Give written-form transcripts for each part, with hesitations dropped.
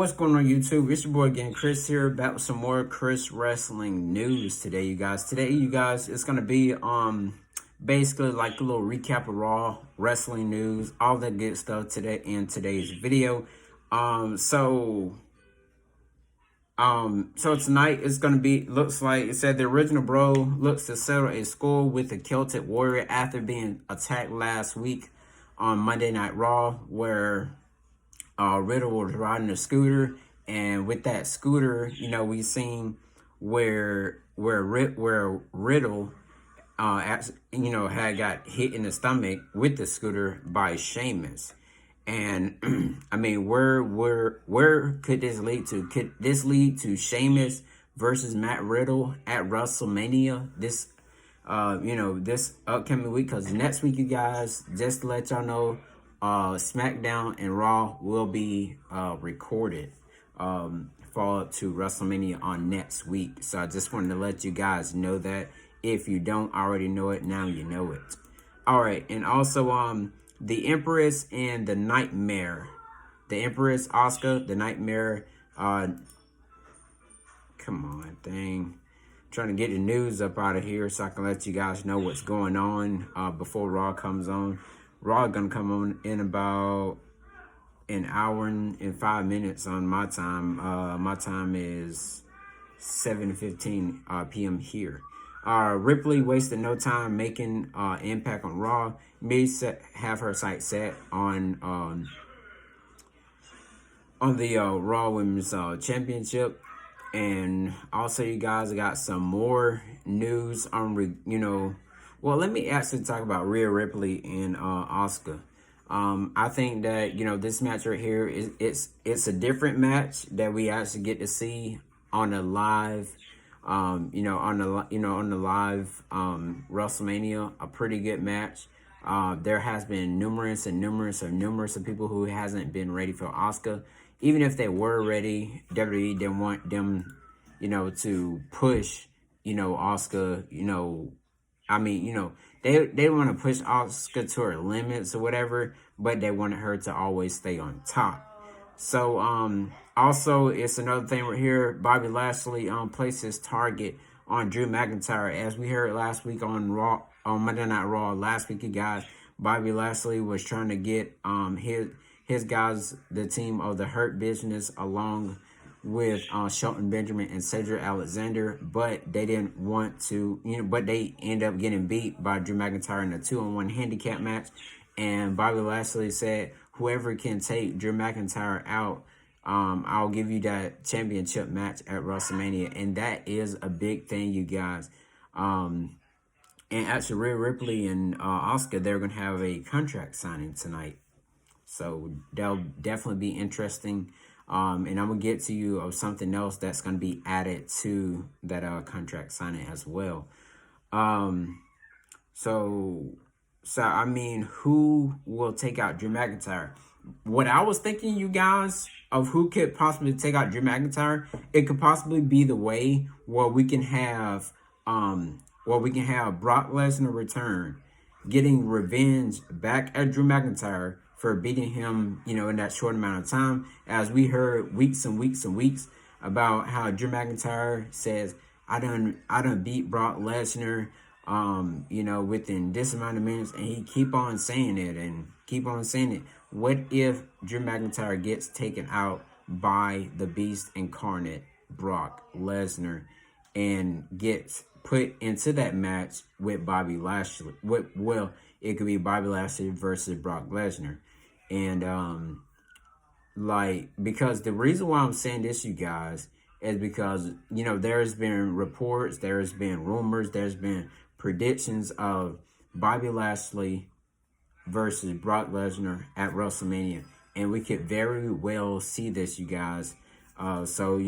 what's going on YouTube? It's your boy again, Chris here, back with some more Chris Wrestling news today, you guys. Today, you guys, it's gonna be basically like a little recap of Raw wrestling news, all that good stuff today in today's video. So tonight it's gonna be, looks like it said the original Bro looks to settle a score with the Celtic Warrior after being attacked last week on Monday Night Raw, where Riddle was riding a scooter, and with that scooter, you know, we seen where Riddle, had got hit in the stomach with the scooter by Sheamus, and I mean, where could this lead to? Could this lead to Sheamus versus Matt Riddle at WrestleMania this this upcoming week? Because next week, you guys, just to let y'all know, SmackDown and Raw will be recorded fall to WrestleMania on next week. So I just wanted to let you guys know that. If you don't already know it, now you know it. All right, and also the Empress and the Nightmare. The Empress, Asuka, the Nightmare. Come on, thing. Trying to get the news up out of here so I can let you guys know what's going on before Raw comes on. Raw gonna come on in about an hour and 5 minutes on my time. My time is 7:15 p.m. here. Ripley wasted no time making impact on Raw. May have her sight set on the Raw Women's Championship. And also, you guys got some more news on, well, let me actually talk about Rhea Ripley and Asuka. I think that, this match right here it's a different match that we actually get to see on a live, on the live WrestleMania, a pretty good match. There has been numerous of people who hasn't been ready for Asuka. Even if they were ready, WWE didn't want them, to push, Asuka, they want to push Asuka to her limits or whatever, but they wanted her to always stay on top. So, also, it's another thing right here. Bobby Lashley placed his target on Drew McIntyre. As we heard last week on Raw, on Monday Night Raw, last week, you guys, Bobby Lashley was trying to get his guys, the team of the Hurt Business, along with Shelton Benjamin and Cedric Alexander, but they didn't want to, but they end up getting beat by Drew McIntyre in a 2-on-1 handicap match. And Bobby Lashley said, whoever can take Drew McIntyre out, I'll give you that championship match at WrestleMania. And that is a big thing, you guys. And actually, Rhea Ripley and Asuka, they're going to have a contract signing tonight. So that'll definitely be interesting. And I'm going to get to you of something else that's going to be added to that contract signing as well. So I mean, who will take out Drew McIntyre? What I was thinking, you guys, of who could possibly take out Drew McIntyre, it could possibly be the way where we can have Brock Lesnar return, getting revenge back at Drew McIntyre for beating him, in that short amount of time. As we heard weeks and weeks and weeks about how Drew McIntyre says, I done beat Brock Lesnar, within this amount of minutes, and he keep on saying it. What if Drew McIntyre gets taken out by the Beast Incarnate, Brock Lesnar, and gets put into that match with Bobby Lashley? It could be Bobby Lashley versus Brock Lesnar. And because the reason why I'm saying this, you guys, is because, there's been reports, there's been rumors, there's been predictions of Bobby Lashley versus Brock Lesnar at WrestleMania. And we could very well see this, you guys. So,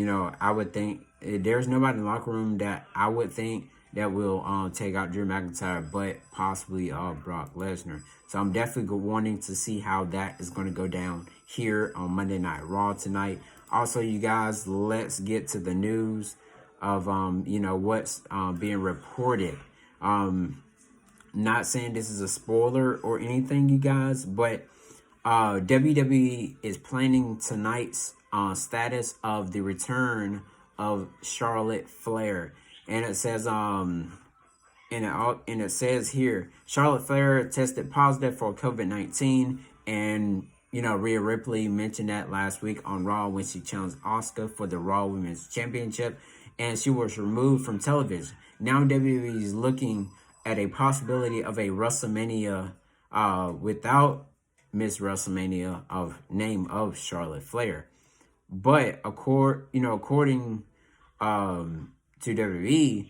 I would think there's nobody in the locker room that I would think that will take out Drew McIntyre, but possibly Brock Lesnar. So I'm definitely wanting to see how that is going to go down here on Monday Night Raw tonight. Also, you guys, let's get to the news of what's being reported. Not saying this is a spoiler or anything, you guys, but WWE is planning tonight's status of the return of Charlotte Flair, and it says and it says here, Charlotte Flair tested positive for COVID-19, and Rhea Ripley mentioned that last week on Raw when she challenged Asuka for the Raw Women's Championship, and she was removed from television. Now WWE is looking at a possibility of a WrestleMania without Miss WrestleMania of name of Charlotte Flair. But according to WWE,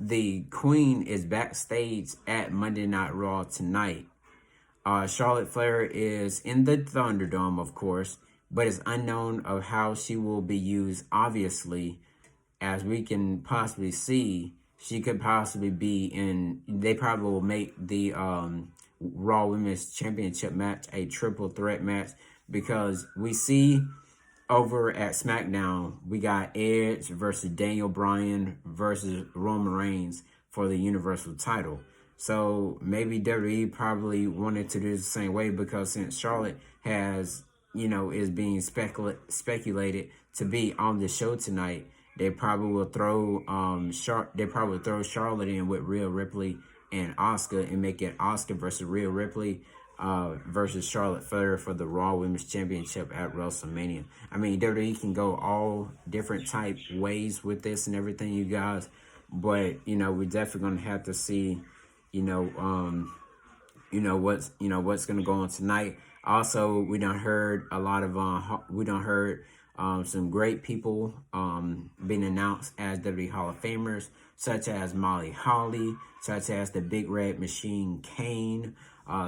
the Queen is backstage at Monday Night Raw tonight. Charlotte Flair is in the Thunderdome, of course, but it's unknown of how she will be used. Obviously, as we can possibly see, she could possibly be in. They probably will make the Raw Women's Championship match a triple threat match, because we see over at SmackDown, we got Edge versus Daniel Bryan versus Roman Reigns for the Universal title. So maybe WWE probably wanted to do the same way, because since Charlotte has, is being speculated to be on the show tonight, they probably will throw Charlotte in with Rhea Ripley and Asuka, and make it Asuka versus Rhea Ripley versus Charlotte Flair for the Raw Women's Championship at WrestleMania. I mean, WWE can go all different type ways with this and everything, you guys. But we're definitely gonna have to see, what's gonna go on tonight. Also, we done heard a lot of some great people being announced as WWE Hall of Famers, such as Molly Holly, such as the Big Red Machine Kane,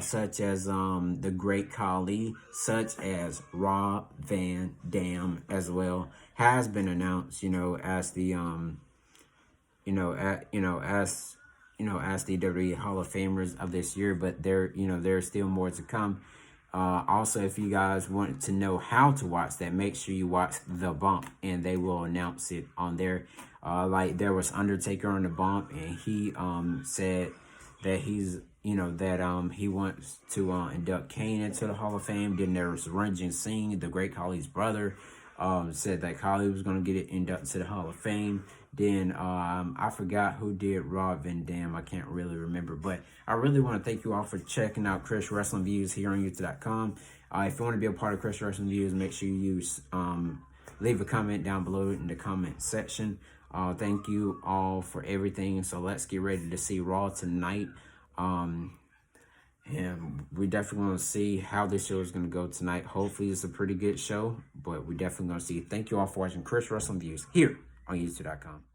such as the Great Khali, such as Rob Van Dam as well, has been announced, as the as the WWE Hall of Famers of this year. But there's still more to come. Also, if you guys want to know how to watch that, make sure you watch The Bump, and they will announce it on there. Like, there was Undertaker on The Bump, and he said that he wants to induct Kane into the Hall of Fame. Then there was Ranjit Singh, the Great Khali's brother, said that Khali was going to get it inducted to the Hall of Fame. Then I forgot who did Rob Van Dam. I can't really remember. But I really want to thank you all for checking out Chris Wrestling Views here on YouTube.com. If you want to be a part of Chris Wrestling Views, make sure you leave a comment down below in the comment section. Thank you all for everything. So let's get ready to see Raw tonight. And we definitely want to see how this show is going to go tonight. Hopefully it's a pretty good show, but we definitely going to see. Thank you all for watching Chris Wrestling Views here on YouTube.com.